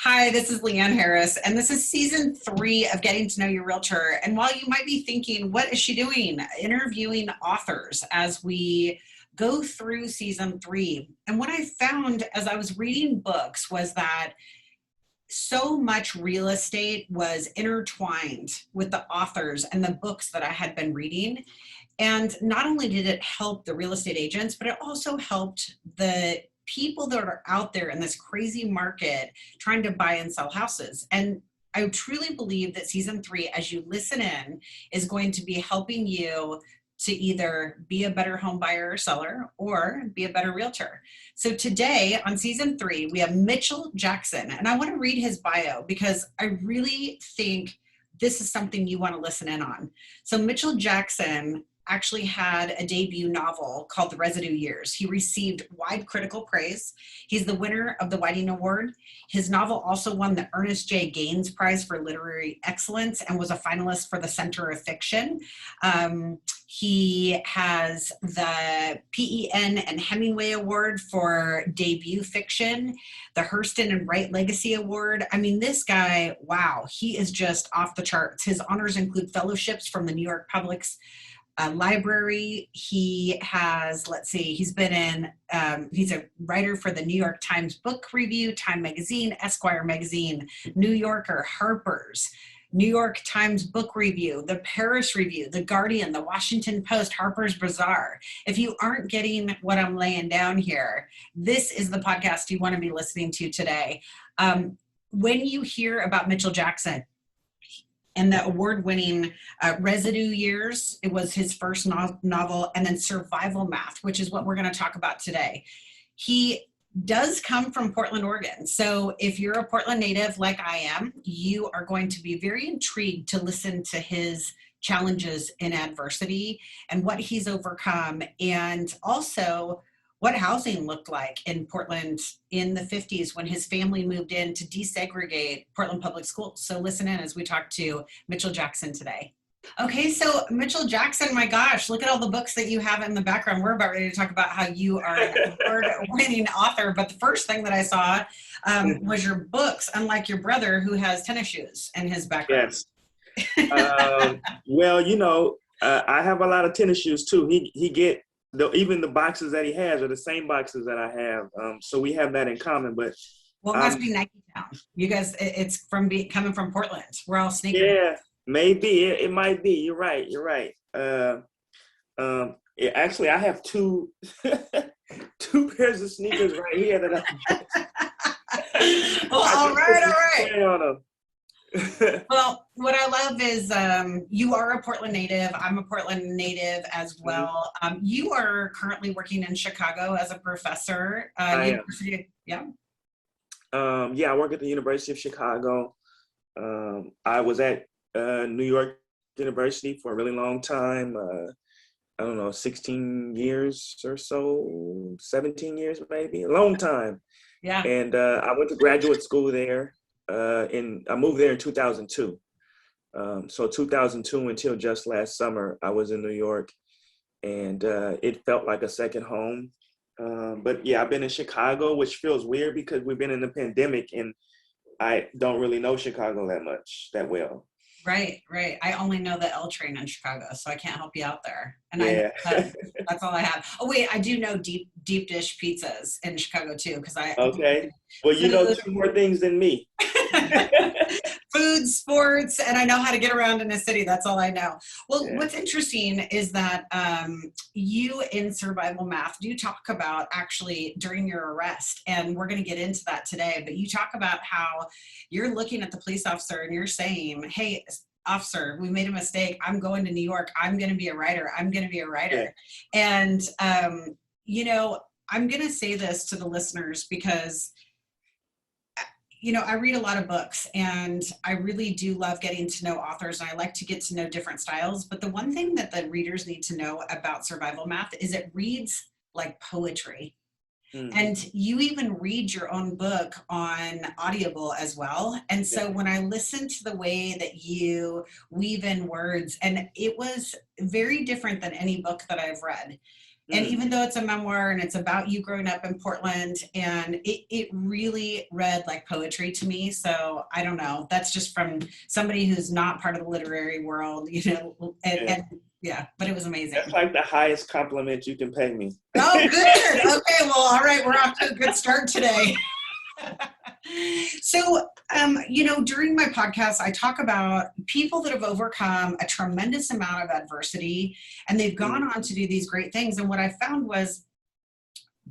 Hi, this is Leann Harris, and this is season 3 of Getting to Know Your Realtor. And while you might be thinking, what is she doing? Interviewing authors as we go through season 3. And what I found as I was reading books was that so much real estate was intertwined with the authors and the books that I had been reading. And not only did it help the real estate agents, but it also helped the people that are out there in this crazy market trying to buy and sell houses. And I truly believe that season 3, as you listen in, is going to be helping you to either be a better home buyer or seller or be a better realtor. So today on season 3, we have Mitchell Jackson, and I want to read his bio because I really think this is something you want to listen in on. So Mitchell Jackson actually had a debut novel called The Residue Years. He received wide critical praise. He's the winner of the Whiting Award. His novel also won the Ernest J. Gaines Prize for Literary Excellence and was a finalist for the Center of Fiction. He has the PEN and Hemingway Award for debut fiction, the Hurston and Wright Legacy Award. I mean, this guy, wow, he is just off the charts. His honors include fellowships from the New York Public's Library. He has, he's been in, he's a writer for the New York Times Book Review, Time Magazine, Esquire Magazine, New Yorker, Harper's, New York Times Book Review, the Paris Review, the Guardian, the Washington Post, Harper's Bazaar. If you aren't getting what I'm laying down here, this is the podcast you want to be listening to today. When you hear about Mitchell Jackson, and the award-winning Residue Years, it was his first novel, and then Survival Math, which is what we're going to talk about today. He does come from Portland, Oregon. So if you're a Portland native like I am, you are going to be very intrigued to listen to his challenges in adversity and what he's overcome, and also what housing looked like in Portland in the 50s when his family moved in to desegregate Portland public schools. So listen in as we talk to Mitchell Jackson today. Okay, so Mitchell Jackson, my gosh, look at all the books that you have in the background. We're about ready to talk about how you are an award-winning author, but the first thing that I saw was your books, unlike your brother who has tennis shoes in his background. Yes. Well, I have a lot of tennis shoes too. Even the boxes that he has are the same boxes that I have. So we have that in common. But well, it must be Nike Town. You guys, it's coming from Portland. We're all sneakers. Yeah, maybe it might be. You're right. Actually, I have two pairs of sneakers right here that Well, all right. Well, what I love is you are a Portland native. I'm a Portland native as well. You are currently working in Chicago as a professor. University. Yeah. I work at the University of Chicago. I was at New York University for a really long time. 16 years or so, 17 years maybe, a long time. Yeah. And I went to graduate school there. I moved there in 2002. So 2002 until just last summer, I was in New York, and it felt like a second home. But yeah, I've been in Chicago, which feels weird because we've been in the pandemic and I don't really know Chicago that well. Right. I only know the L train in Chicago, so I can't help you out there. And yeah. That's all I have. Oh wait, I do know deep dish pizzas in Chicago too, because Okay. Well, you know 2 more things than me. Food, sports, and I know how to get around in a city. That's all I know. Well, Yeah. What's interesting is that you in Survival Math do talk about actually during your arrest, and we're going to get into that today, but you talk about how you're looking at the police officer and you're saying, hey, officer, we made a mistake. I'm going to New York. I'm going to be a writer. Yeah. And, I'm going to say this to the listeners because I read a lot of books and I really do love getting to know authors, and I like to get to know different styles. But the one thing that the readers need to know about Survival Math is it reads like poetry. Mm-hmm. And you even read your own book on Audible as well. And so when I listened to the way that you weave in words, and it was very different than any book that I've read. And even though it's a memoir and it's about you growing up in Portland, and it really read like poetry to me. So I don't know, that's just from somebody who's not part of the literary world, you know, and yeah, but it was amazing. That's like the highest compliment you can pay me. Oh, good. Okay, well, all right, we're off to a good start today. So, you know, during my podcast, I talk about people that have overcome a tremendous amount of adversity and they've gone on to do these great things. And what I found was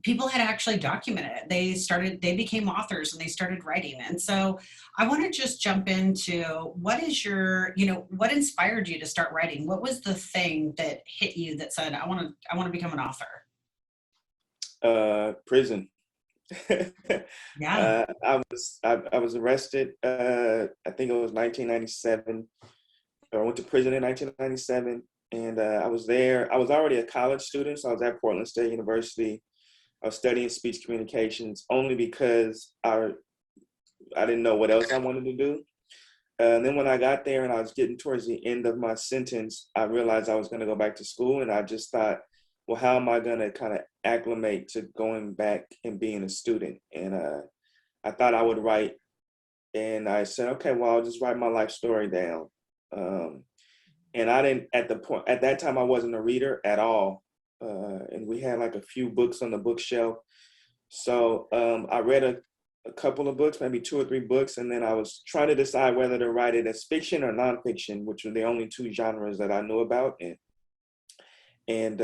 people had actually documented it. They became authors and they started writing. And so I want to just jump into what is your, you know, what inspired you to start writing? What was the thing that hit you that said, I want to become an author? Prison. Yeah. I was arrested. I think it was 1997. I went to prison in 1997, and I was there. I was already a college student, so I was at Portland State University. I was studying speech communications only because I didn't know what else I wanted to do. And then when I got there and I was getting towards the end of my sentence, I realized I was going to go back to school, and I just thought, well, how am I going to kind of acclimate to going back and being a student? And I thought I would write, and I said, okay, well, I'll just write my life story down. And I didn't, at that time, I wasn't a reader at all. And we had like a few books on the bookshelf. So I read a couple of books, maybe 2 or 3 books, and then I was trying to decide whether to write it as fiction or nonfiction, which were the only 2 genres that I knew about. And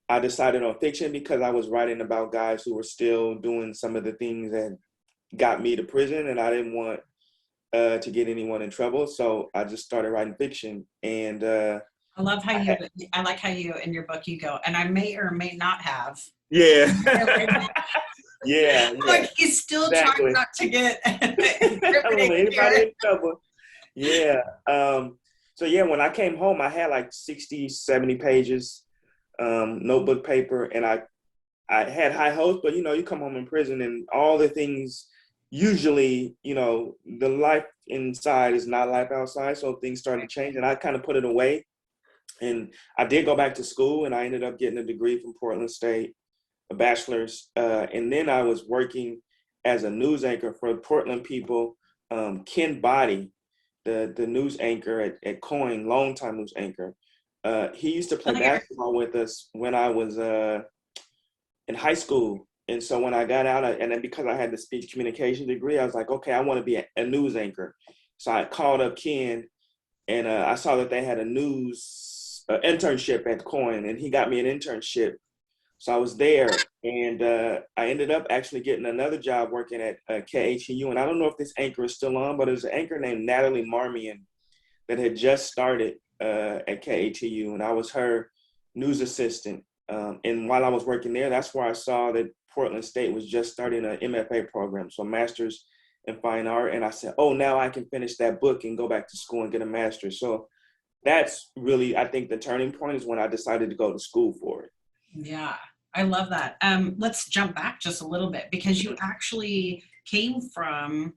I decided on fiction because I was writing about guys who were still doing some of the things that got me to prison, and I didn't want to get anyone in trouble. So I just started writing fiction. And I love how I like how you, in your book, you go, and I may or may not have. Yeah. Yeah. Like he's still trying not to get anybody in trouble. Yeah. So yeah, when I came home, I had like 60, 70 pages, notebook paper, and I had high hopes, but you know, you come home in prison and all the things, usually, you know, the life inside is not life outside. So things started to change, and I kind of put it away. And I did go back to school, and I ended up getting a degree from Portland State, a bachelor's. And then I was working as a news anchor for Portland People. Ken Body, the news anchor at Coin, longtime news anchor. He used to play basketball with us when I was in high school. And so when I got out, and then because I had the speech communication degree, I was like, okay, I want to be a news anchor. So I called up Ken, and I saw that they had a news internship at Coin, and he got me an internship. So I was there, and I ended up actually getting another job working at KHEU. And I don't know if this anchor is still on, but there's an anchor named Natalie Marmion that had just started at KHEU, and I was her news assistant. And while I was working there, that's where I saw that Portland State was just starting an MFA program, so Master's in Fine Art. And I said, oh, now I can finish that book and go back to school and get a master's. So that's really, I think, the turning point is when I decided to go to school for it. Yeah, I love that. Let's jump back just a little bit, because you actually came from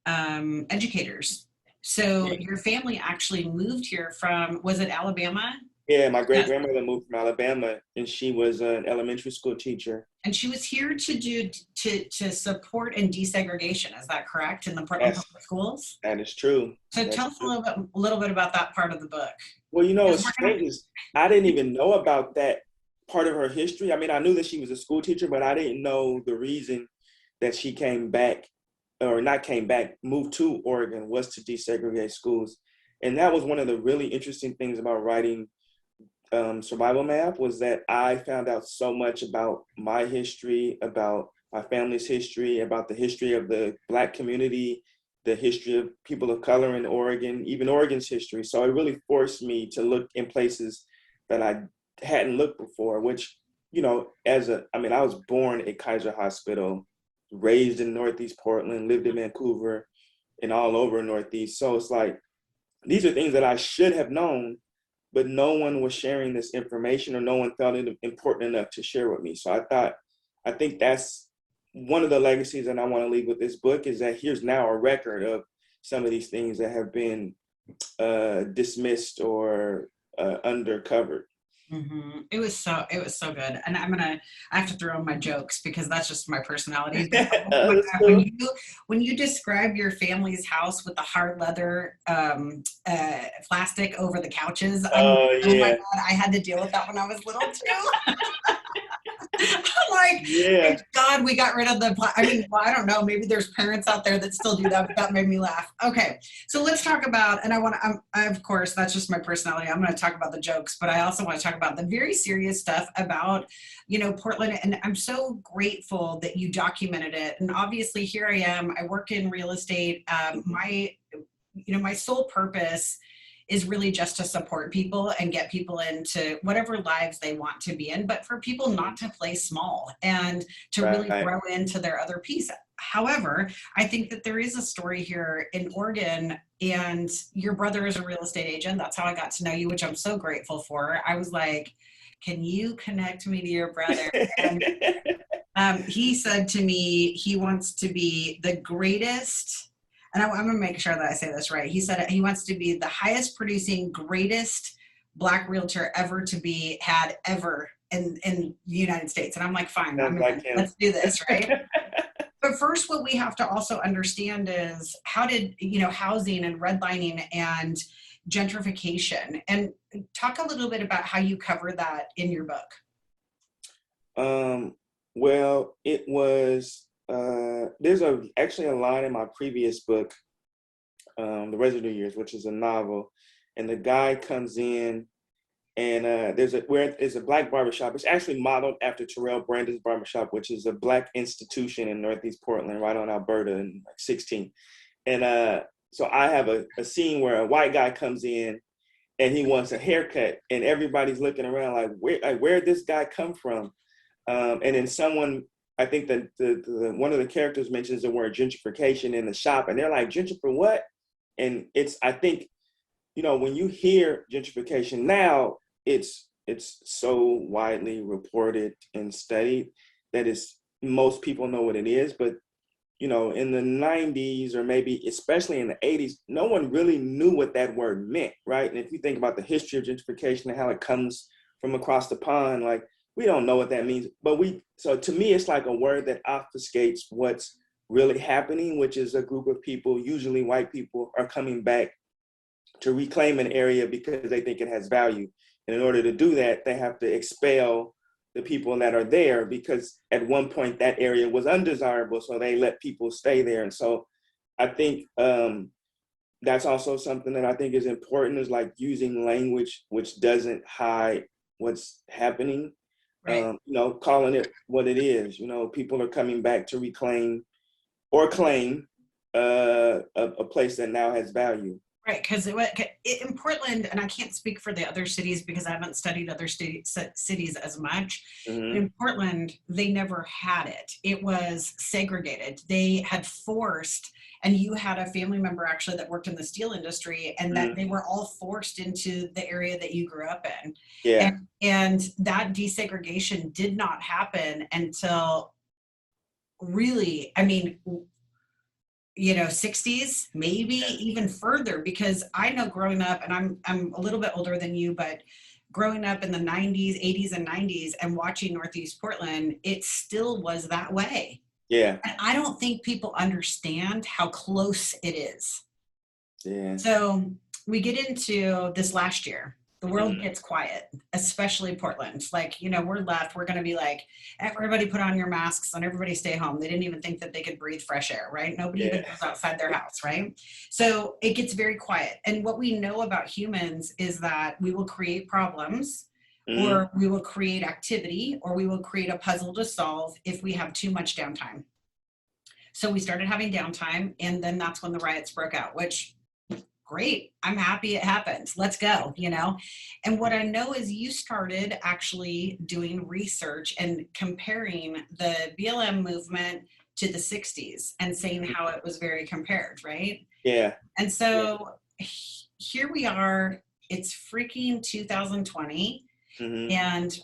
educators. So your family actually moved here from, was it Alabama? Yeah, my great-grandmother moved from Alabama, and she was an elementary school teacher. And she was here to support in desegregation. Is that correct? In the Portland Public Schools? That is true. So tell us a little bit about that part of the book. Well, you know, what's strange is I didn't even know about that part of her history. I mean, I knew that she was a school teacher, but I didn't know the reason that she came back, or not came back, moved to Oregon, was to desegregate schools. And that was one of the really interesting things about writing Survival Map, was that I found out so much about my history, about my family's history, about the history of the Black community, the history of people of color in Oregon, even Oregon's history. So it really forced me to look in places that I hadn't looked before, which, you know, I was born at Kaiser Hospital, raised in Northeast Portland, lived in Vancouver, and all over Northeast. So it's like, these are things that I should have known, but no one was sharing this information, or no one felt it important enough to share with me. So I think that's one of the legacies that I want to leave with this book, is that here's now a record of some of these things that have been dismissed or undercovered. It was so good. And I have to throw in my jokes because that's just my personality. But oh my That's God, cool. when you describe your family's house with the hard leather plastic over the couches, I'm Oh oh my yeah, God, I had to deal with that when I was little too. I'm like, yeah. thank God we got rid of I mean, well, I don't know. Maybe there's parents out there that still do that, but that made me laugh. Okay. So let's talk about, and of course, that's just my personality. I'm going to talk about the jokes, but I also want to talk about the very serious stuff about, Portland. And I'm so grateful that you documented it. And obviously here I am, I work in real estate. My sole purpose is really just to support people and get people into whatever lives they want to be in, but for people not to play small and to really Right. grow into their other piece. However, I think that there is a story here in Oregon, and your brother is a real estate agent. That's how I got to know you, which I'm so grateful for. I was like, can you connect me to your brother? And he said to me he wants to be the greatest, and I'm going to make sure that I say this right. He said he wants to be the highest producing, greatest Black realtor ever to be had ever in the United States. And I'm like, fine, Sounds like him. let's do this, right? But first, what we have to also understand is how did, housing and redlining and gentrification, and talk a little bit about how you cover that in your book. Well, it was, there's actually a line in my previous book, The Residue Years, which is a novel, and the guy comes in and where it's a Black barbershop. It's actually modeled after Terrell Brandon's barbershop, which is a Black institution in Northeast Portland, right on Alberta and like 16. And so I have a scene where a white guy comes in and he wants a haircut, and everybody's looking around like, where'd this guy come from? And then someone, I think that the one of the characters mentions the word gentrification in the shop, and they're like, gentrification what? And I think, when you hear gentrification now, it's so widely reported and studied that most people know what it is. But, in the 90s, or maybe especially in the 80s, no one really knew what that word meant, right? And if you think about the history of gentrification and how it comes from across the pond, like, we don't know what that means. So to me, it's like a word that obfuscates what's really happening, which is a group of people, usually white people, are coming back to reclaim an area because they think it has value. And in order to do that, they have to expel the people that are there, because at one point that area was undesirable, so they let people stay there. And so I think that's also something that I think is important, is like using language which doesn't hide what's happening. Right. Calling it what it is. People are coming back to reclaim or claim a place that now has value. Right, because in Portland, and I can't speak for the other cities because I haven't studied other cities as much, but Mm-hmm. in Portland, they never had it. It was segregated. They had forced, and you had a family member actually that worked in the steel industry, and that they Mm-hmm. were all forced into the area that you grew up in. Yeah. And that desegregation did not happen until really, 60s, maybe even further, because I know growing up, and I'm a little bit older than you, but growing up in the 90s, 80s and 90s and watching Northeast Portland, it still was that way. Yeah. And I don't think people understand how close it is. Yeah. So we get into this last year. The world Mm-hmm. gets quiet, especially Portland. It's like, we're left. We're going to be like, everybody put on your masks and everybody stay home. They didn't even think that they could breathe fresh air, right? Nobody even Yeah. goes outside their house, right? So it gets very quiet. And what we know about humans is that we will create problems, Mm-hmm. or we will create activity, or we will create a puzzle to solve if we have too much downtime. So we started having downtime, and then that's when the riots broke out, which great. I'm happy it happened. Let's go. And what I know is you started actually doing research and comparing the BLM movement to the 60s and saying how it was very compared, right? Yeah. And Yeah. so here we are. It's freaking 2020, Mm-hmm. and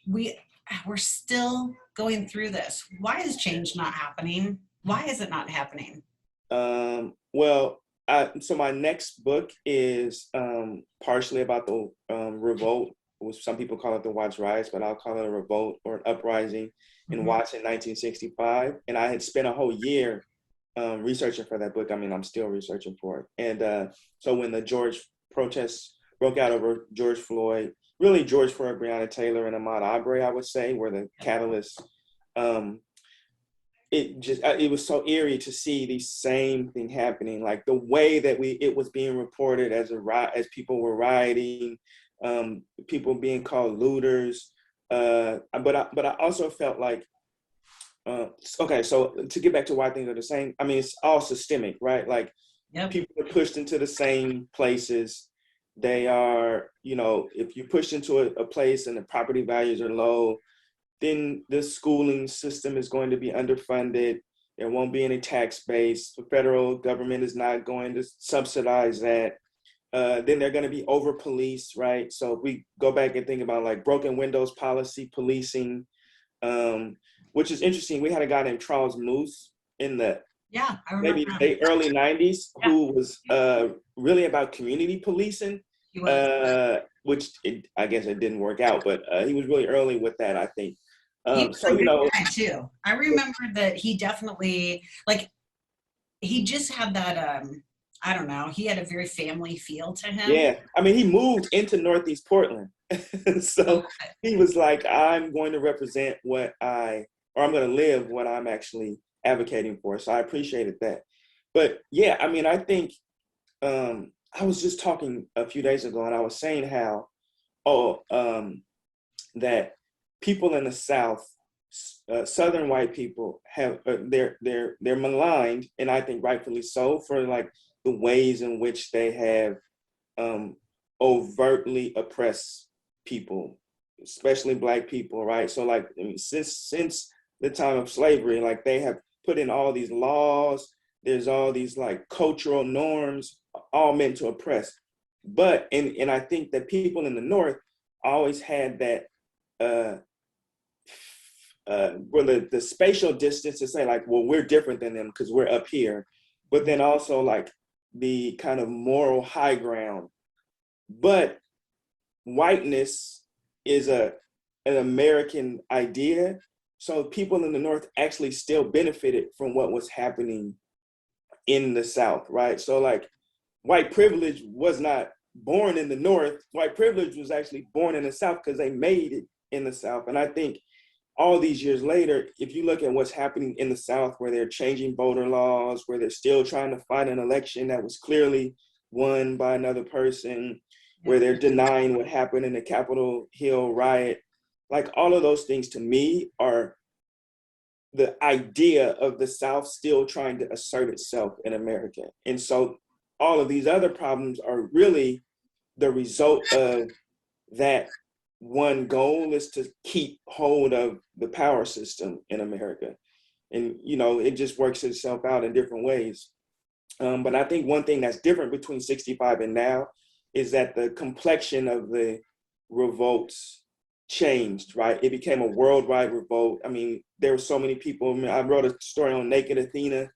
we're still going through this. Why is change not happening? Why is it not happening? Well, so my next book is partially about the revolt which some people call it the Watts riots, but I'll call it a revolt or an uprising in Watts in 1965. And I had spent a whole year researching for that book. I mean, I'm still researching for it. And so when the George protests broke out over George Floyd, really George Floyd, Breonna Taylor, and Ahmaud Arbery, I would say, were the catalysts. It was so eerie to see the same thing happening, like the way that it was being reported as people were rioting, people being called looters. But I also felt like, okay, so to get back to why things are the same, I mean, it's all systemic, right? Like people are pushed into the same places. They are, if you're pushed into a place and the property values are low, then the schooling system is going to be underfunded. There won't be any tax base. The federal government is not going to subsidize that. Then they're going to be over policed, right? So if we go back and think about like broken windows policy, policing, which is interesting. We had a guy named Charles Moose in the maybe the early 90s who was really about community policing, which I guess it didn't work out, but he was really early with that, I think. He was a good guy too. I remember that he definitely, like, he just had that, I don't know, he had a very family feel to him. Yeah, I mean, he moved into Northeast Portland. So he was like, I'm going to represent I'm going to live what I'm actually advocating for. So I appreciated that. But yeah, I mean, I think I was just talking a few days ago and I was saying how, that people in the South, Southern white people have they're maligned, and I think rightfully so, for like the ways in which they have overtly oppressed people, especially Black people, right? So like, I mean, since the time of slavery, like they have put in all these laws. There's all these like cultural norms, all meant to oppress. But and I think that people in the North always had that the spatial distance to say like, well, we're different than them because we're up here, but then also like the kind of moral high ground. But whiteness is an American idea, so people in the North actually still benefited from what was happening in the South, right? So like, white privilege was not born in the North. White privilege was actually born in the South because they made it in the South. And I think all these years later, if you look at what's happening in the South, where they're changing voter laws, where they're still trying to fight an election that was clearly won by another person, where they're denying what happened in the Capitol Hill riot, like all of those things to me are the idea of the South still trying to assert itself in America. And so all of these other problems are really the result of that one goal, is to keep hold of the power system in America. And, it just works itself out in different ways. But I think one thing that's different between 65 and now is that the complexion of the revolts changed, right? It became a worldwide revolt. I mean, there were so many people. I mean, I wrote a story on Naked Athena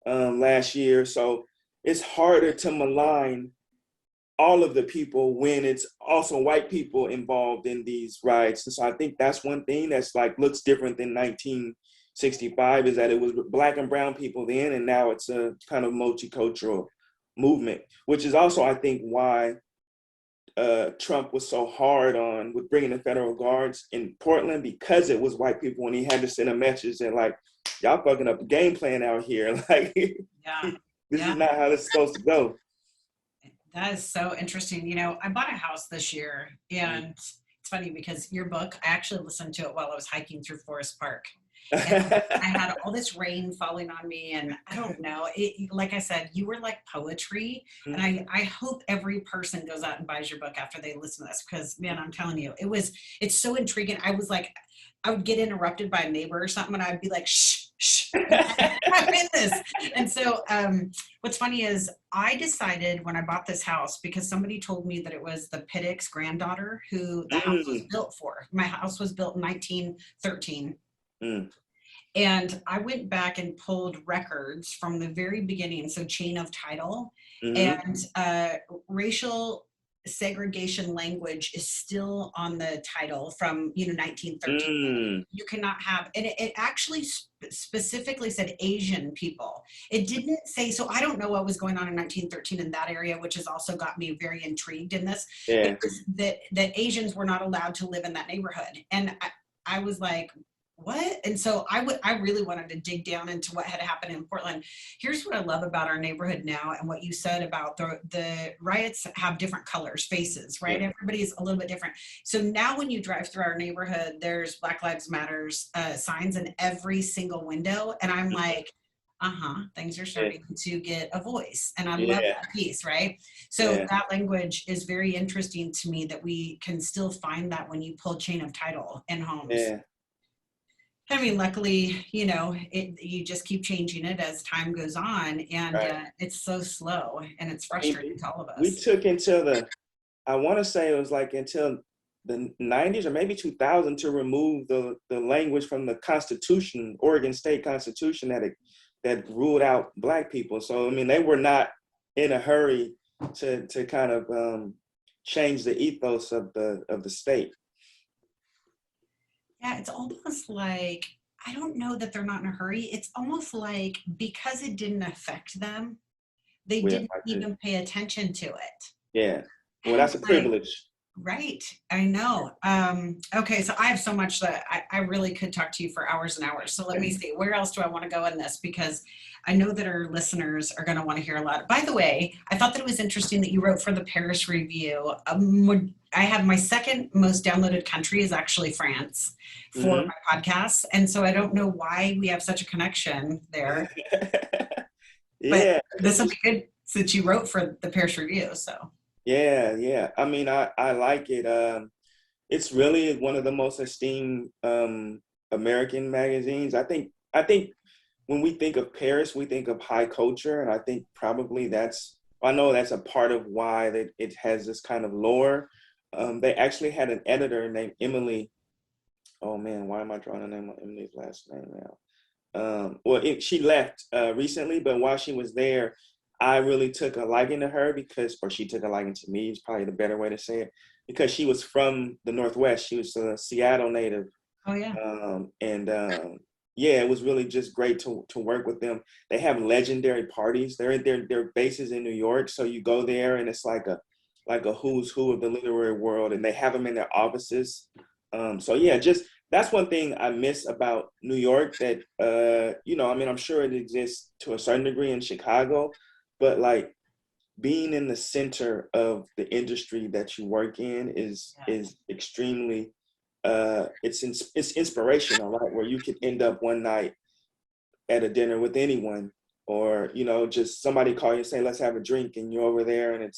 last year. So it's harder to malign all of the people when it's also white people involved in these riots. And so I think that's one thing that's like looks different than 1965, is that it was Black and brown people then, and now it's a kind of multicultural movement, which is also, I think, why Trump was so hard on with bringing the federal guards in Portland, because it was white people, and he had to send a message that like, y'all fucking up the game plan out here. Like, this is not how this is supposed to go. That is so interesting. I bought a house this year, and it's funny because your book, I actually listened to it while I was hiking through Forest Park. And I had all this rain falling on me, and I don't know, like I said, you were like poetry. And I hope every person goes out and buys your book after they listen to this, because man, I'm telling you, it's so intriguing. I was like, I would get interrupted by a neighbor or something, and I'd be like, shh, I'm in this. And so what's funny is I decided when I bought this house, because somebody told me that it was the Pittick's granddaughter who the house was built for. My house was built in 1913. And I went back and pulled records from the very beginning, so chain of title, and racial segregation language is still on the title from 1913. Mm. You cannot have, and it actually specifically said Asian people. It didn't say, so I don't know what was going on in 1913 in that area, which has also got me very intrigued in this. Yeah. It was that Asians were not allowed to live in that neighborhood. And I was like, what? And so I really wanted to dig down into what had happened in Portland. Here's what I love about our neighborhood now, and what you said about the riots have different colors, faces, right? Yeah. Everybody's a little bit different. So now when you drive through our neighborhood, there's Black Lives Matters signs in every single window. And I'm like, things are starting to get a voice. And I love that piece, right? So that language is very interesting to me, that we can still find that when you pull chain of title in homes. Yeah. I mean, luckily, you just keep changing it as time goes on, and it's so slow, and it's frustrating to all of us. We took until I want to say it was like until the 90s or maybe 2000 to remove the language from the Constitution, Oregon State Constitution, that ruled out Black people. So, I mean, they were not in a hurry to kind of change the ethos of the state. Yeah, it's almost like, I don't know that they're not in a hurry. It's almost like because it didn't affect them, they didn't even pay attention to it. Yeah. Well, that's a privilege. Right. I know. Okay. So I have so much that I really could talk to you for hours and hours. So let me see, where else do I want to go in this? Because I know that our listeners are going to want to hear a lot. By the way, I thought that it was interesting that you wrote for the Paris Review. I have my second most downloaded country is actually France for my podcast. And so I don't know why we have such a connection there. But this will be good since you wrote for the Paris Review. So. Yeah. I mean, I like it. It's really one of the most esteemed American magazines. I think when we think of Paris, we think of high culture, and I think probably I know that's a part of why it has this kind of lore. They actually had an editor named Emily. Oh man, why am I drawing the name on Emily's last name now? She left recently, but while she was there, I really took a liking to her or she took a liking to me, is probably the better way to say it, because she was from the Northwest. She was a Seattle native. Oh, yeah. It was really just great to work with them. They have legendary parties. Their base is in New York. So you go there and it's like a who's who of the literary world, and they have them in their offices. That's one thing I miss about New York that, I'm sure it exists to a certain degree in Chicago, but like being in the center of the industry that you work in is extremely, it's inspirational, right? Where you could end up one night at a dinner with anyone, or, just somebody call you and say, let's have a drink, and you're over there and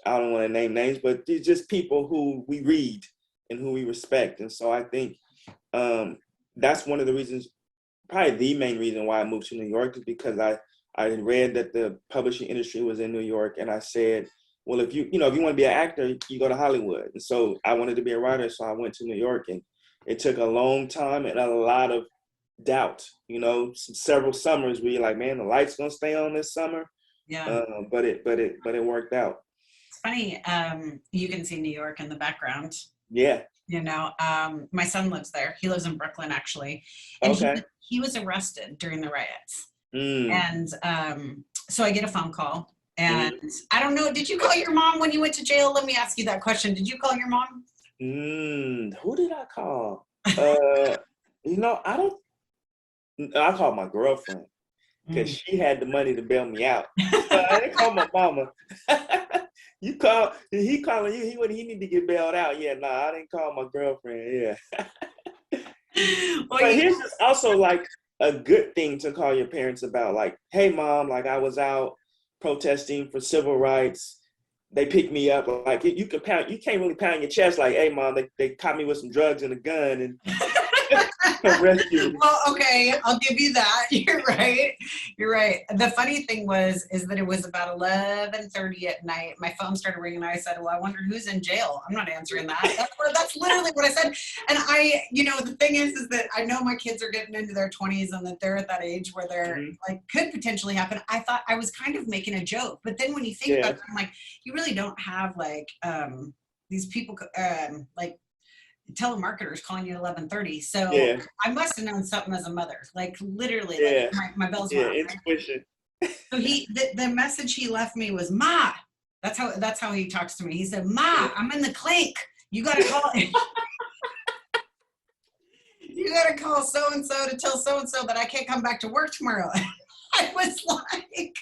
I don't want to name names, but they're just people who we read and who we respect. And so I think that's one of the reasons, probably the main reason why I moved to New York, is because I read that the publishing industry was in New York, and I said, well, if you want to be an actor, you go to Hollywood. And so I wanted to be a writer, so I went to New York, and it took a long time and a lot of doubt, several summers where you're like, man, the light's gonna stay on this summer. Yeah. But it worked out. It's funny, you can see New York in the background. Yeah. My son lives there. He lives in Brooklyn, actually. And he was arrested during the riots. And so I get a phone call, and I don't know, did you call your mom when you went to jail? Let me ask you that question. Did you call your mom? Who did I call? I called my girlfriend because she had the money to bail me out. I didn't call my mama. He calling you, he need to get bailed out. Yeah, I didn't call my girlfriend. Yeah. But here's also like a good thing to call your parents about, like, hey mom, like I was out protesting for civil rights. They picked me up. Like you can't really pound your chest like, hey mom, they caught me with some drugs and a gun, and Rescue. Well, okay, I'll give you that. You're right. You're right. The funny thing is that it was about 11:30 at night. My phone started ringing, and I said, "Well, I wonder who's in jail." I'm not answering that. That's literally what I said. And the thing is that I know my kids are getting into their 20s, and that they're at that age where they're like could potentially happen. I thought I was kind of making a joke, but then when you think about it, I'm like, you really don't have like these people like telemarketers calling you at 11:30. So I must have known something as a mother, like literally, like my bells went off. Intuition. So the message he left me was, "Ma." That's how he talks to me. He said, "Ma, I'm in the clink. You gotta call you gotta call so and so to tell so and so that I can't come back to work tomorrow." I was like,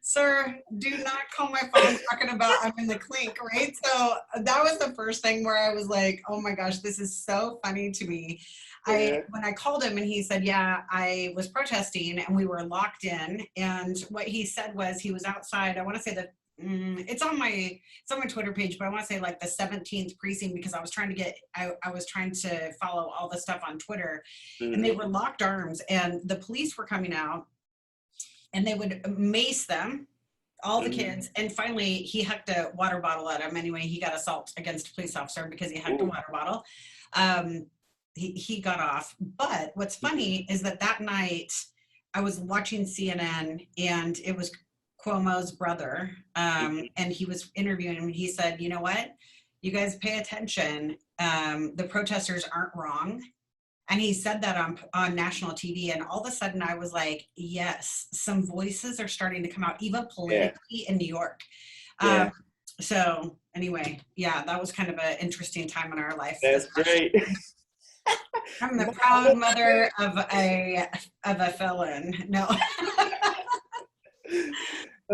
"Sir, do not call my phone talking about I'm in the clink," right? So that was the first thing where I was like, "Oh my gosh, this is so funny to me." When I called him and he said, "Yeah, I was protesting and we were locked in," and what he said was he was outside. I want to say that it's on my Twitter page, but I want to say like the 17th precinct, because I was trying to follow all the stuff on Twitter, and they were locked arms, and the police were coming out, and they would mace them, all the kids. And finally, he hucked a water bottle at him. Anyway, he got assault against a police officer because he hucked a water bottle. He got off. But what's funny is that night I was watching CNN, and it was Cuomo's brother, and he was interviewing him. He said, "You know what? You guys pay attention. The protesters aren't wrong." And he said that on national TV, and all of a sudden I was like, yes, some voices are starting to come out, even politically in New York. So anyway, that was kind of an interesting time in our life. That's great. I'm the proud mother of a felon. No.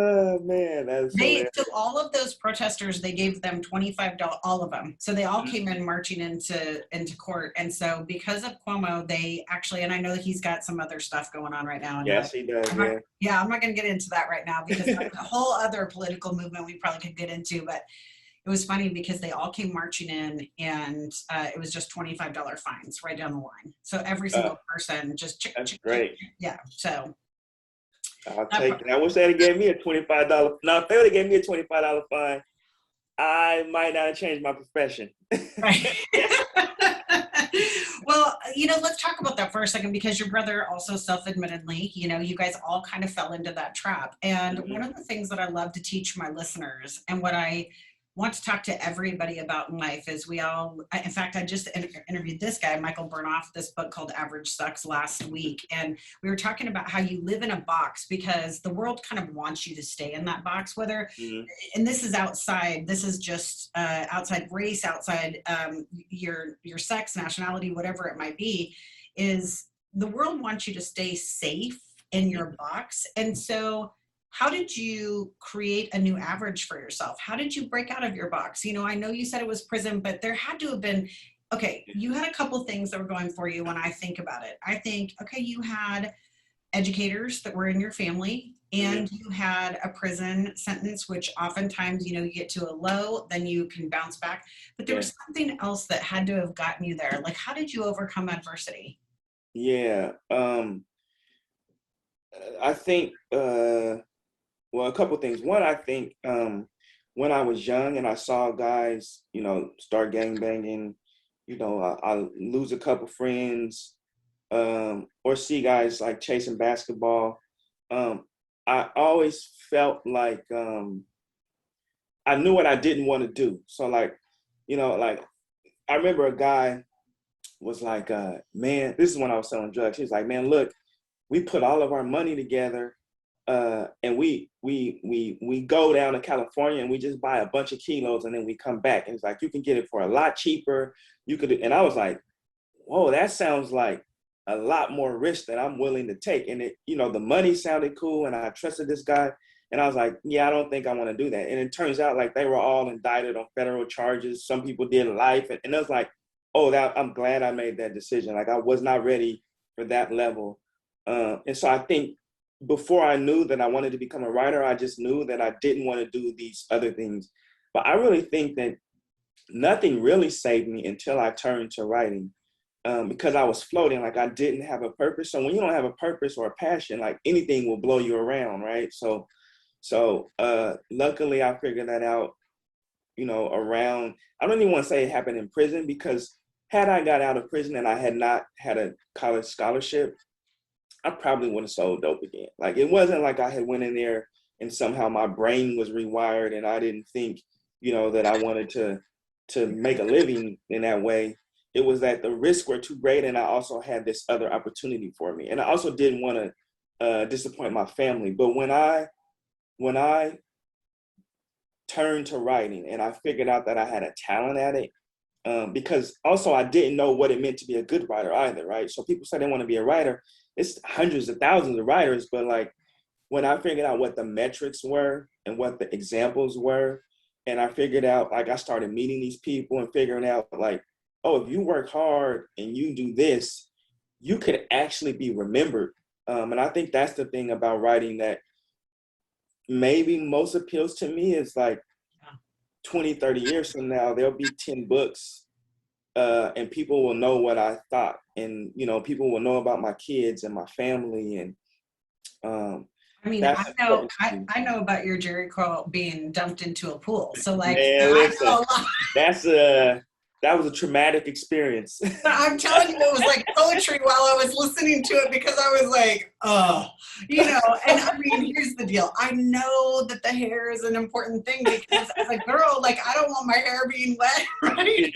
Oh man, that's so all of those protesters, they gave them $25, all of them. So they all came in marching into court. And so because of Cuomo, they actually, and I know that he's got some other stuff going on right now. And yes, he does. I'm not going to get into that right now, because that's a whole other political movement we probably could get into. But it was funny because they all came marching in, and it was just $25 fines right down the line. So every single person just that's great. So I'll take it. I wish they had gave me a $25. Now, if they would have gave me a $25 fine, I might not have changed my profession. Right. Well, let's talk about that for a second, because your brother also self-admittedly, you guys all kind of fell into that trap. And one of the things that I love to teach my listeners, and what I want to talk to everybody about in life, is in fact, I just interviewed this guy, Michael Burnoff, this book called Average Sucks last week. And we were talking about how you live in a box because the world kind of wants you to stay in that box, whether, and this is outside, this is just outside race, outside your sex, nationality, whatever it might be, is the world wants you to stay safe in your box. And so how did you create a new average for yourself? How did you break out of your box? I know you said it was prison, but there had to have been, you had a couple things that were going for you when I think about it. I think, you had educators that were in your family, and you had a prison sentence, which oftentimes, you get to a low, then you can bounce back. But there was something else that had to have gotten you there. Like, how did you overcome adversity? Yeah. I think, well, a couple of things. One, I think when I was young and I saw guys, start gangbanging, I lose a couple friends, or see guys like chasing basketball. I always felt like I knew what I didn't want to do. So like I remember a guy was like, man, this is when I was selling drugs. He was like, man, look, we put all of our money together. And we go down to California and we just buy a bunch of kilos, and then we come back. And it's like, you can get it for a lot cheaper. And I was like, whoa, that sounds like a lot more risk that I'm willing to take. And it, the money sounded cool, and I trusted this guy. And I was like, yeah, I don't think I want to do that. And it turns out like they were all indicted on federal charges. Some people did life. And I was like, oh, I'm glad I made that decision. Like, I was not ready for that level. And so I think, before I knew that I wanted to become a writer, I just knew that I didn't want to do these other things. But I really think that nothing really saved me until I turned to writing. because I was floating, like I didn't have a purpose. So when you don't have a purpose or a passion, like anything will blow you around, right? So luckily I figured that out, around, I don't even want to say it happened in prison, because had I got out of prison and I had not had a college scholarship, I probably would have sold dope again. Like, it wasn't like I had went in there and somehow my brain was rewired and I didn't think, that I wanted to make a living in that way. It was that the risks were too great, and I also had this other opportunity for me. And I also didn't want to disappoint my family. But when I turned to writing and I figured out that I had a talent at it, because also I didn't know what it meant to be a good writer either, right? So people say they want to be a writer. It's hundreds of thousands of writers, but like when I figured out what the metrics were and what the examples were, and I figured out, like I started meeting these people and figuring out like, oh, if you work hard and you do this, you could actually be remembered. And I think that's the thing about writing that maybe most appeals to me is like 20, 30 years from now, there'll be 10 books and people will know what I thought. And, people will know about my kids and my family. And I mean, that's important to me. I know about your Jerry curl being dumped into a pool. So like, Man, I listen, know a lot. that was a traumatic experience. I'm telling you, it was like poetry while I was listening to it, because I was like, oh, and I mean, here's the deal. I know that the hair is an important thing, because as a girl, like, I don't want my hair being wet, right?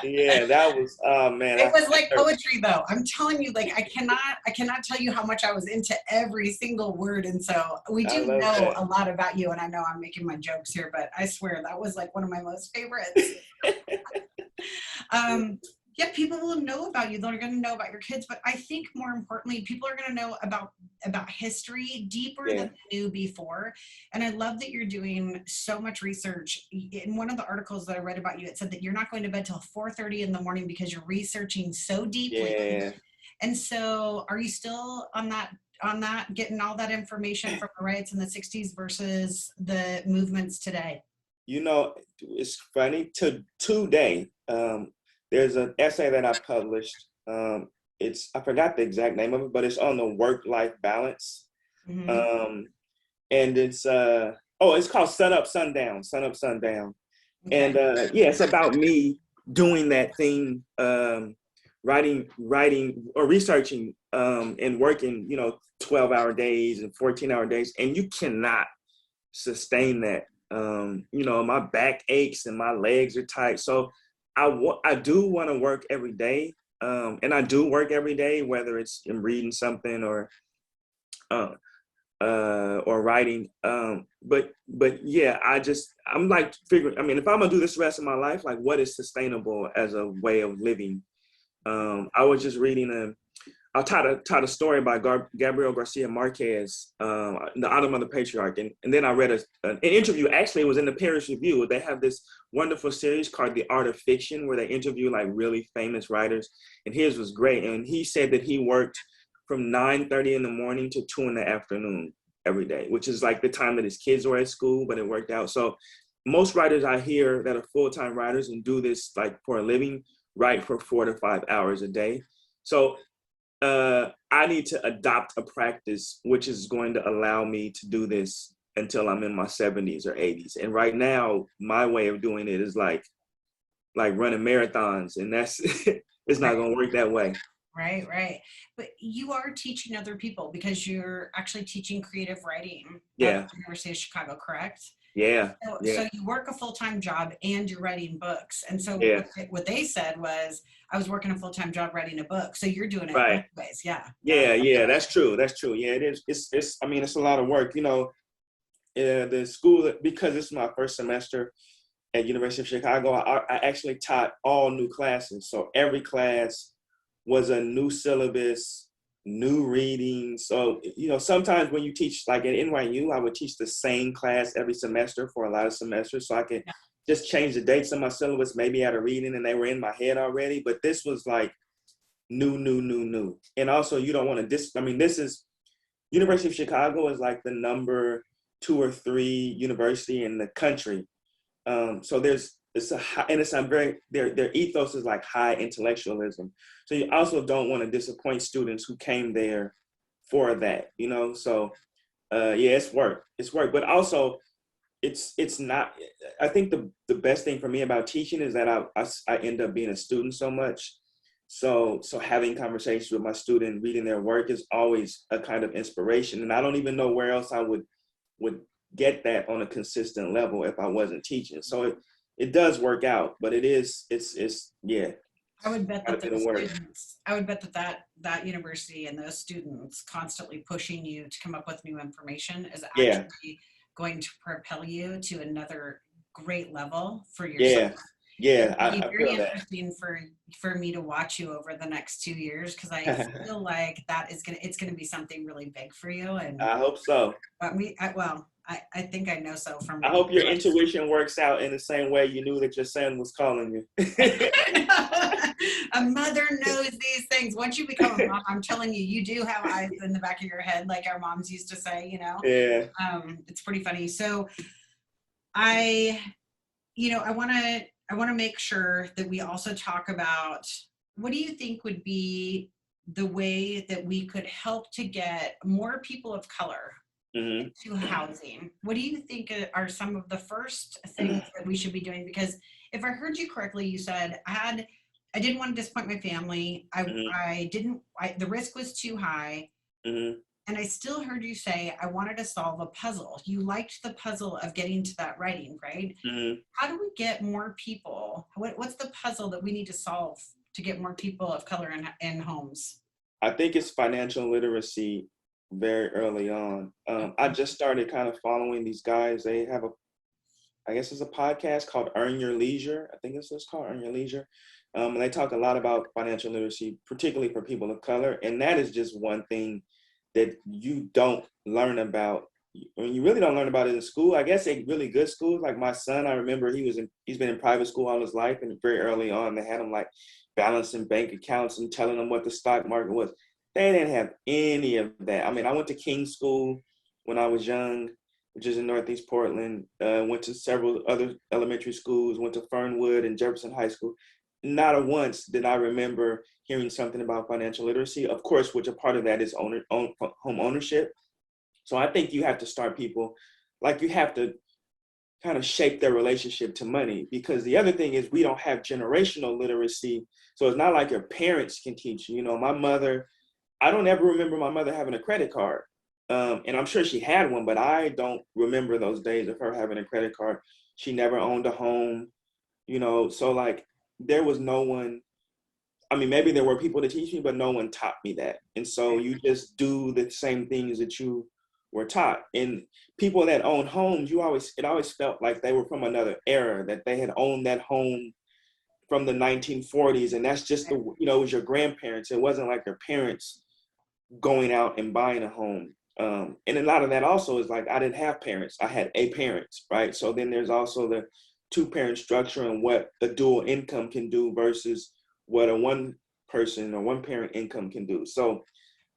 Yeah, that was, oh man. It was like poetry though. I'm telling you, like, I cannot tell you how much I was into every single word. And so we do know that. a lot about you. And I know I'm making my jokes here, but I swear that was like one of my most favorites. Yeah, people will know about you. They're going to know about your kids, but I think more importantly, people are going to know about history deeper than they knew before. And I love that you're doing so much research. In one of the articles that I read about you, it said that you're not going to bed till 4:30 in the morning because you're researching so deeply. Yeah. And so, are you still on that, getting all that information from the riots in the 60s versus the movements today? It's funny. Today, there's an essay that I published. I forgot the exact name of it, but it's on the work-life balance. Mm-hmm. And it's called Sun Up, Sundown, Sun Up, Sundown. Okay. And it's about me doing that thing, writing or researching and working, 12-hour days and 14-hour days. And you cannot sustain that. My back aches and my legs are tight. So I do want to work every day. And I do work every day, whether it's in reading something or writing. But yeah, I'm like figuring, if I'm gonna do this the rest of my life, like what is sustainable as a way of living? I was just reading I'll taught a story by Gabriel Garcia Marquez, The Autumn of the Patriarch. And then I read an interview. Actually, it was in the Paris Review. They have this wonderful series called The Art of Fiction, where they interview like really famous writers. And his was great. And he said that he worked from 9:30 in the morning to 2 in the afternoon every day, which is like the time that his kids were at school, but it worked out. So most writers I hear that are full-time writers and do this like for a living, write for 4 to 5 hours a day. So I need to adopt a practice which is going to allow me to do this until I'm in my 70s or 80s. And right now, my way of doing it is like running marathons, and that's it's not going to work that way. Right. But you are teaching other people because you're actually teaching creative writing at the University of Chicago, correct? Yeah. So you work a full-time job and you're writing books. And so what they said was, I was working a full-time job writing a book. So you're doing it both ways. Yeah. Yeah. That's true. Yeah, it is. It's a lot of work, the school, because it's my first semester at University of Chicago, I actually taught all new classes. So every class was a new syllabus, new reading. So, sometimes when you teach, like at NYU, I would teach the same class every semester for a lot of semesters. So I could just change the dates on my syllabus, maybe at a reading, and they were in my head already. But this was like new. And also you don't want to this is, University of Chicago is like the number 2 or 3 university in the country. So there's it's a high, and it's a very, their ethos is like high intellectualism. So you also don't want to disappoint students who came there for that, you know? So yeah, it's work, but also it's not, I think the best thing for me about teaching is that I end up being a student so much. So having conversations with my student, reading their work is always a kind of inspiration. And I don't even know where else I would get that on a consistent level if I wasn't teaching. So it does work out, but it's yeah. I would bet that those Work. students, I would bet that university and those students constantly pushing you to come up with new information is Yeah, actually going to propel you to another great level for yourself. yeah, yeah. It'll be I very feel that. interesting for me to watch you over the next 2 years, because I feel like it's gonna be something really big for you. And I hope so. I think I know so from I reading hope your your intuition works out in the same way you knew that your son was calling you. A mother knows these things. Once you become a mom, I'm telling you, you do have eyes in the back of your head, like our moms used to say, you know. Yeah. It's pretty funny. So I want to make sure that we also talk about, what do you think would be the way that we could help to get more people of color to housing? What do you think are some of the first things that we should be doing? Because if I heard you correctly, you said I didn't want to disappoint my family. The risk was too high. And I still heard you say, I wanted to solve a puzzle. You liked the puzzle of getting to that writing, right? How do we get more people? What's the puzzle that we need to solve to get more people of color in homes? I think it's financial literacy very early on. I just started kind of following these guys. They have I guess it's a podcast called Earn Your Leisure. I think it's what's called, Earn Your Leisure. And they talk a lot about financial literacy, particularly for people of color. And that is just one thing that you don't learn about. I mean, you really don't learn about it in school. I guess a really good schools, like my son, I remember he's been in private school all his life, and very early on they had him like balancing bank accounts and telling them what the stock market was. They didn't have any of that. I mean, I went to King's School when I was young, which is in Northeast Portland. Went to several other elementary schools, went to Fernwood and Jefferson High School. Not once did I remember hearing something about financial literacy, of course, which a part of that is home ownership. So I think you have to start people, like you have to kind of shape their relationship to money, because the other thing is we don't have generational literacy. So it's not like your parents can teach you. You know, my mother, I don't ever remember my mother having a credit card. And I'm sure she had one, but I don't remember those days of her having a credit card. She never owned a home, you know, so like there was no one. I mean, maybe there were people to teach me, but no one taught me that. And so you just do the same things that you were taught. And people that own homes, it always felt like they were from another era, that they had owned that home from the 1940s. And that's just it was your grandparents. It wasn't like your parents going out and buying a home. And a lot of that also is like, I didn't have parents. I had a parents, right? So then there's also the two-parent structure and what the dual income can do versus what a one person or one parent income can do. So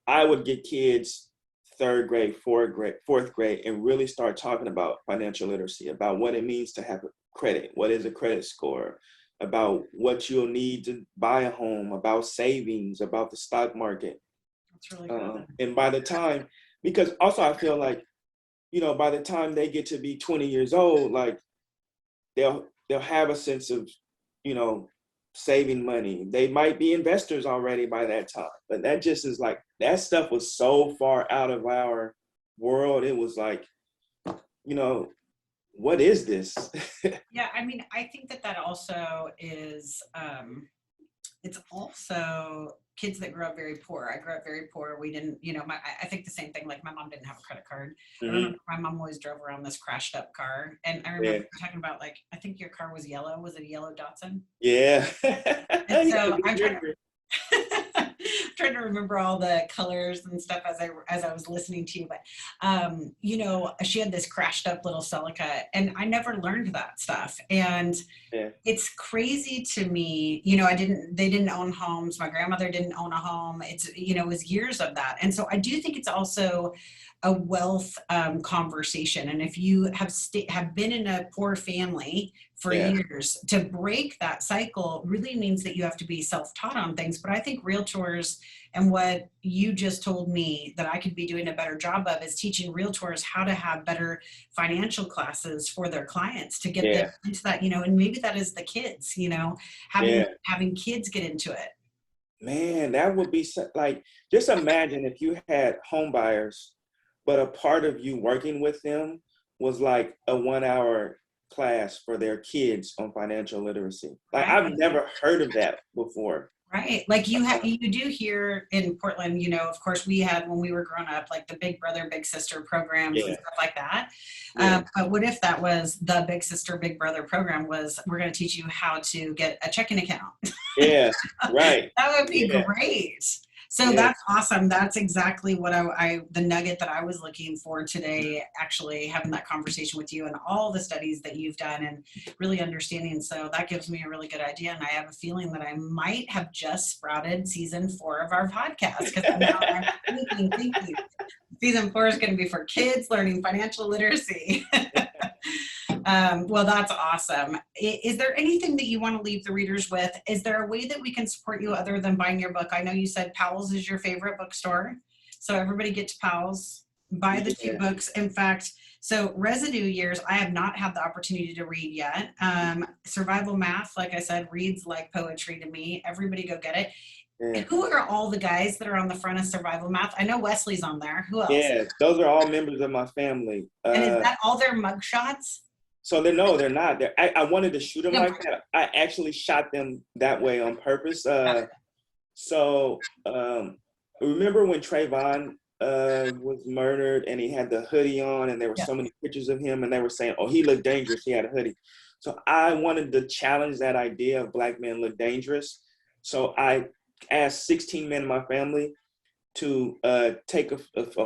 I would get kids third grade, fourth grade, and really start talking about financial literacy, about what it means to have a credit, what is a credit score, about what you'll need to buy a home, about savings, about the stock market. That's really good. And by the time, because also I feel like, you know, by the time they get to be 20 years old, like they'll have a sense of, you know, saving money. They might be investors already by that time, but that just is like, that stuff was so far out of our world. It was like, you know, what is this? Yeah, I mean, I think that also is, it's also kids that grew up very poor. I grew up very poor. We didn't, you know, I think the same thing, like my mom didn't have a credit card. I remember my mom always drove around this crashed up car. And I remember talking about, like, I think your car was yellow. Was it a yellow Datsun? Yeah. And so I'm trying to remember all the colors and stuff as I was listening to you, but you know, she had this crashed up little Celica, and I never learned that stuff. And it's crazy to me, you know, they didn't own homes. My grandmother didn't own a home. It's, you know, it was years of that. And so I do think it's also a wealth conversation. And if you have been in a poor family for Yeah. years. To break that cycle really means that you have to be self-taught on things. But I think realtors, and what you just told me that I could be doing a better job of, is teaching realtors how to have better financial classes for their clients to get them Yeah. into that, and maybe that is the kids, having Yeah. having kids get into it. Man, that would be like, just imagine if you had home buyers, but a part of you working with them was like a 1 hour class for their kids on financial literacy. Like, Right. I've never heard of that before. Right. Like you do here in Portland, of course we had, when we were growing up, like the big brother, big sister programs and Yeah. stuff like that. Yeah. But what if that was the big sister, big brother program was, we're going to teach you how to get a checking account. Yeah. Right. That would be Yeah. great. So Yeah. that's awesome. That's exactly what the nugget that I was looking for today, actually having that conversation with you and all the studies that you've done and really understanding. So that gives me a really good idea. And I have a feeling that I might have just sprouted season 4 of our podcast, because now I'm thinking season 4 is going to be for kids learning financial literacy. Well, that's awesome. Is there anything that you want to leave the readers with? Is there a way that we can support you other than buying your book? I know you said Powell's is your favorite bookstore. So everybody get to Powell's, buy the 2 books. In fact, so Residue Years, I have not had the opportunity to read yet. Survival Math, like I said, reads like poetry to me. Everybody go get it. Yeah. Who are all the guys that are on the front of Survival Math? I know Wesley's on there. Who else? Yeah, those are all members of my family. And is that all their mug shots? So they're not. I wanted to shoot them like that. I actually shot them that way on purpose. Remember when Trayvon was murdered and he had the hoodie on, and there were so many pictures of him, and they were saying, "Oh, he looked dangerous. He had a hoodie." So I wanted to challenge that idea of Black men look dangerous. So I asked 16 men in my family to take a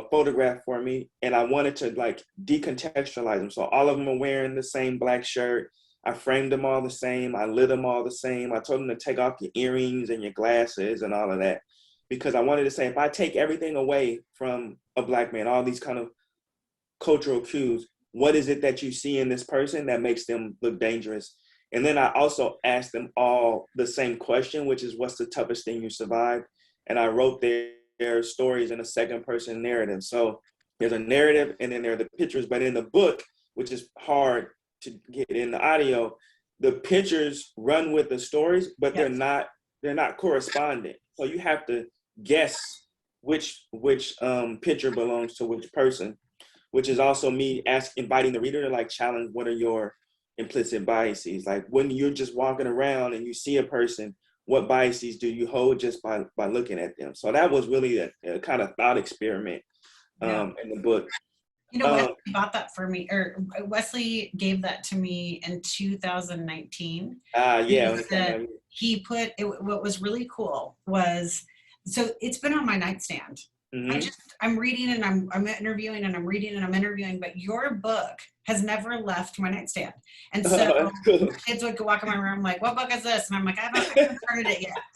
photograph for me, and I wanted to like decontextualize them. So all of them are wearing the same black shirt. I framed them all the same. I lit them all the same. I told them to take off your earrings and your glasses and all of that, because I wanted to say, if I take everything away from a Black man, all these kind of cultural cues, what is it that you see in this person that makes them look dangerous? And then I also asked them all the same question, which is, what's the toughest thing you survived? And I wrote their stories in a second person narrative. So there's a narrative and then there are the pictures, but in the book, which is hard to get in the audio, the pictures run with the stories, but they're not corresponding. So you have to guess which picture belongs to which person, which is also me inviting the reader to like challenge, what are your implicit biases? Like when you're just walking around and you see a person, what biases do you hold just by looking at them? So that was really a kind of thought experiment in the book. Wesley bought that for me, or Wesley gave that to me in 2019. He put it, what was really cool was, so it's been on my nightstand. Mm-hmm. I'm reading and I'm interviewing and I'm reading and I'm interviewing, but your book has never left my nightstand. And so kids would go walk in my room like, what book is this? And I'm like, I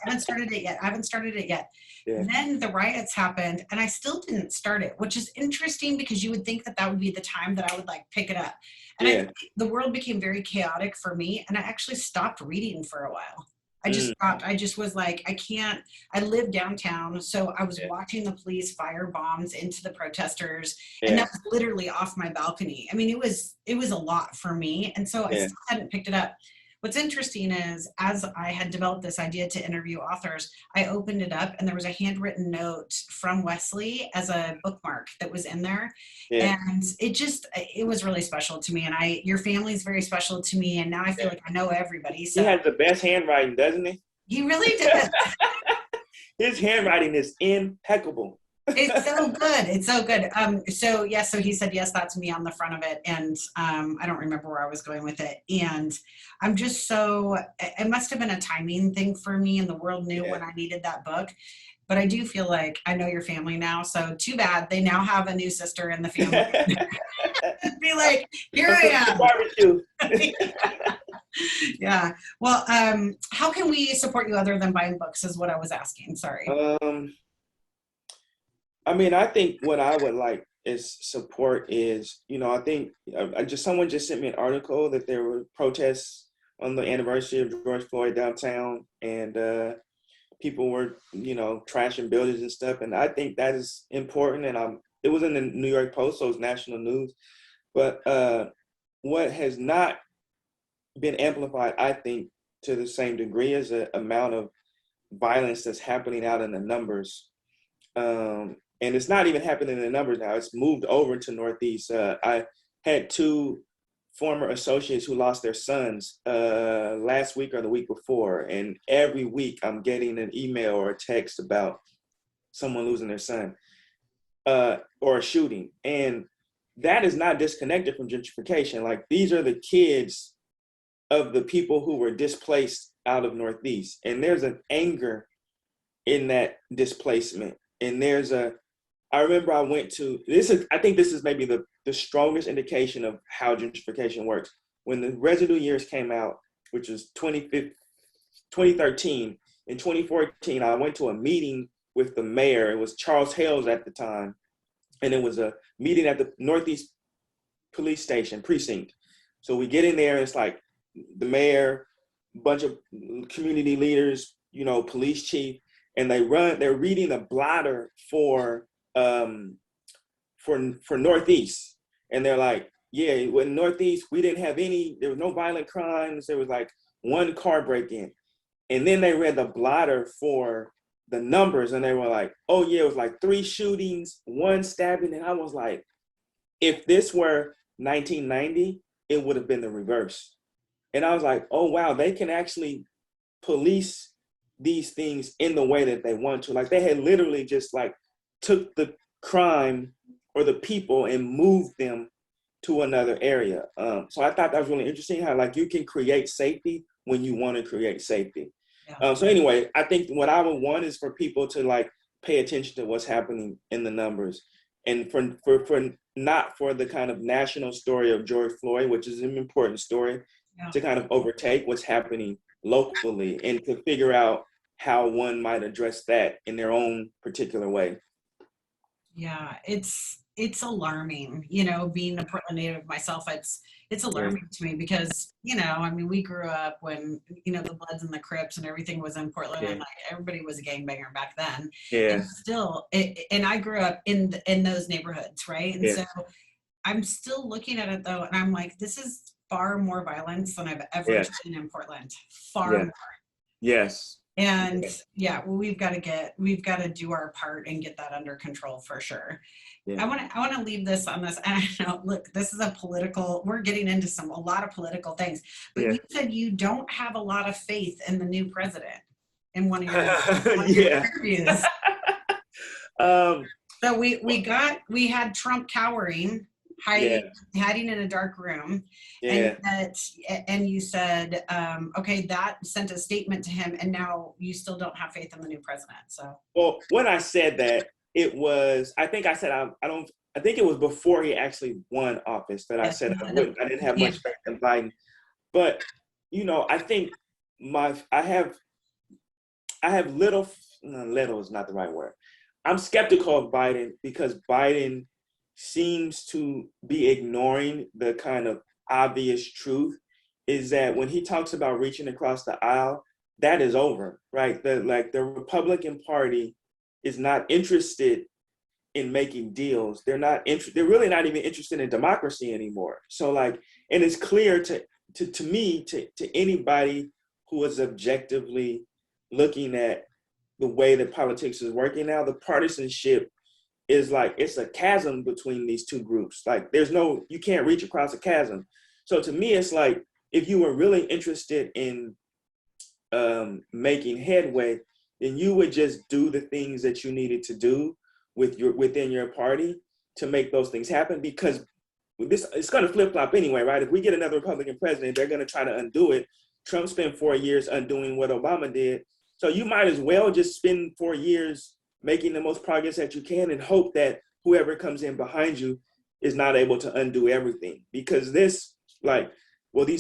haven't started it yet. Yeah. Then the riots happened and I still didn't start it, which is interesting because you would think that would be the time that I would like pick it up. And the world became very chaotic for me. And I actually stopped reading for a while. I just stopped. I just was like, I live downtown. So I was watching the police fire bombs into the protesters. And that was literally off my balcony. I mean, it was a lot for me. And so I still hadn't picked it up. What's interesting is, as I had developed this idea to interview authors, I opened it up and there was a handwritten note from Wesley as a bookmark that was in there. Yeah. And it was really special to me. And your family's very special to me. And now I feel like I know everybody. So he has the best handwriting, doesn't he? He really does. His handwriting is impeccable. It's so good. It's so good. So he said, yes, that's me on the front of it. And I don't remember where I was going with it. And I'm just it must have been a timing thing for me, and the world knew when I needed that book. But I do feel like I know your family now. So too bad they now have a new sister in the family. Be like, here I am. Barbecue. Yeah. Well, how can we support you other than buying books is what I was asking. Sorry. I mean, I think what I would like is support is, I think someone just sent me an article that there were protests on the anniversary of George Floyd downtown, and people were, trashing buildings and stuff. And I think that is important. And it was in the New York Post, so it's national news. But what has not been amplified, I think, to the same degree is the amount of violence that's happening out in the numbers. And it's not even happening in the numbers now. It's moved over to Northeast. I had two former associates who lost their sons last week or the week before. And every week I'm getting an email or a text about someone losing their son or a shooting. And that is not disconnected from gentrification. Like, these are the kids of the people who were displaced out of Northeast. And there's an anger in that displacement. And I remember I went to, I think this is maybe the strongest indication of how gentrification works. When the Residue years came out, which was 2013, in 2014, I went to a meeting with the mayor. It was Charles Hales at the time. And it was a meeting at the Northeast Police Station precinct. So we get in there, and it's like the mayor, a bunch of community leaders, police chief, and they're reading a blotter for Northeast. And they're like, yeah, in Northeast, we didn't have there was no violent crimes. There was like one car break-in. And then they read the blotter for the numbers, and they were like, oh yeah, it was like 3 shootings, 1 stabbing. And I was like, if this were 1990, it would have been the reverse. And I was like, oh wow, they can actually police these things in the way that they want to. Like, they had literally just like took the crime or the people and moved them to another area. So I thought that was really interesting, how like you can create safety when you want to create safety. Yeah. So anyway, I think what I would want is for people to like pay attention to what's happening in the numbers, and for not for the kind of national story of George Floyd, which is an important story, to kind of overtake what's happening locally and to figure out how one might address that in their own particular way. Yeah, it's alarming, being a Portland native myself. It's alarming to me because, we grew up when, the Bloods and the Crips and everything was in Portland, and like everybody was a gangbanger back then. Yeah. And still, and I grew up in those neighborhoods, right? And so I'm still looking at it though, and I'm like, this is far more violence than I've ever seen in Portland. Far more. Yes. And we've got to do our part and get that under control for sure. Yeah. I want to leave this on this. And I know, look, this is we're getting into a lot of political things, but you said you don't have a lot of faith in the new president in one of your interviews. So we had Trump cowering, hiding in a dark room, and you said, okay, that sent a statement to him, and now you still don't have faith in the new president. So, well, when I said that, I think it was before he actually won office that I said I didn't have much faith in Biden. But I think I have little is not the right word. I'm skeptical of Biden because Biden seems to be ignoring the kind of obvious truth, is that when he talks about reaching across the aisle, that is over, right? The Republican Party is not interested in making deals. They're really not even interested in democracy anymore. So and it's clear to me, to anybody who is objectively looking at the way that politics is working now, the partisanship is it's a chasm between these two groups. Like you can't reach across a chasm. So to me, it's like, if you were really interested in making headway, then you would just do the things that you needed to do within your party to make those things happen, because it's going to flip-flop anyway, right? If we get another Republican president, they're going to try to undo it. Trump spent 4 years undoing what Obama did. So you might as well just spend 4 years making the most progress that you can and hope that whoever comes in behind you is not able to undo everything. Because these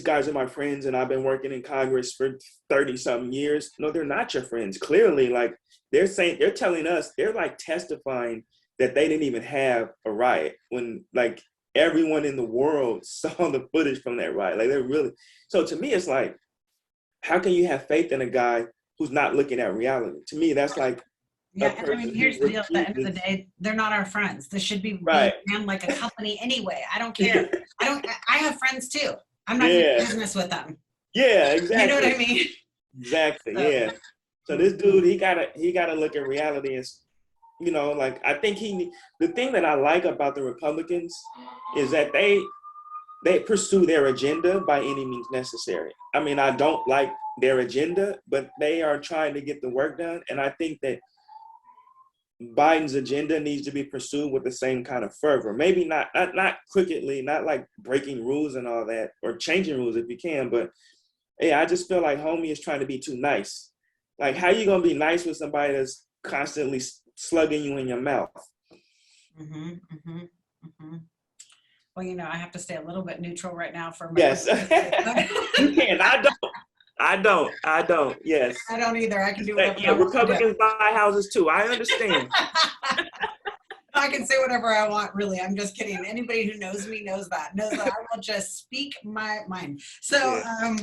guys are my friends and I've been working in Congress for 30-something years. No, they're not your friends. Clearly, they're telling us, they're testifying that they didn't even have a riot when like everyone in the world saw the footage from that riot. Like they're really, so to me, it's like, how can you have faith in a guy who's not looking at reality? To me, that's like a Yeah, and I mean, person here's who the deal. At the end of the refuses. day, they're not our friends. This should be being Right. ran like a company anyway. I don't care. I have friends too. I'm not going to Yeah. do business with them. Yeah, You know what exactly. I mean? Exactly. So, Yeah. So this dude, he gotta look at reality as, you know, like I think the thing that I like about the Republicans is that they pursue their agenda by any means necessary. I mean, I don't like their agenda, but they are trying to get the work done. And I think that Biden's agenda needs to be pursued with the same kind of fervor. Maybe not crookedly, not like breaking rules and all that, or changing rules if you can, but hey, I just feel like homie is trying to be too nice. Like, how you gonna be nice with somebody that's constantly slugging you in your mouth? mm-hmm, mm-hmm, mm-hmm. Well, you know, I have to stay a little bit neutral right now for my. Yes. You can. I don't. Yes. I don't either. I can do whatever Yeah, I want to do. Republicans buy houses too. I understand. I can say whatever I want, really. I'm just kidding. Anybody who knows me knows that I will just speak my mind. So Yeah.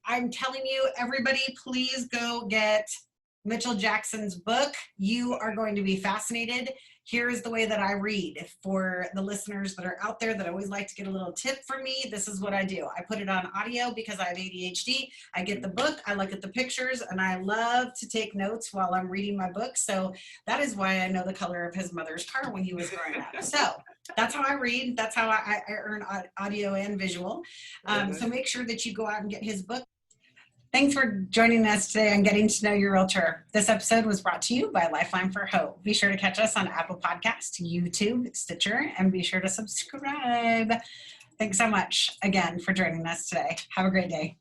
I'm telling you, everybody, please go get Mitchell Jackson's book. You are going to be fascinated. Here's the way that I read. For the listeners that are out there that always like to get a little tip from me, this is what I do. I put it on audio because I have ADHD. I get the book, I look at the pictures, and I love to take notes while I'm reading my book. So that is why I know the color of his mother's car when he was growing up. So that's how I read. That's how I earn audio and visual. So make sure that you go out and get his book. Thanks for joining us today on Getting to Know Your Realtor. This episode was brought to you by Lifeline for Hope. Be sure to catch us on Apple Podcasts, YouTube, Stitcher, and be sure to subscribe. Thanks so much again for joining us today. Have a great day.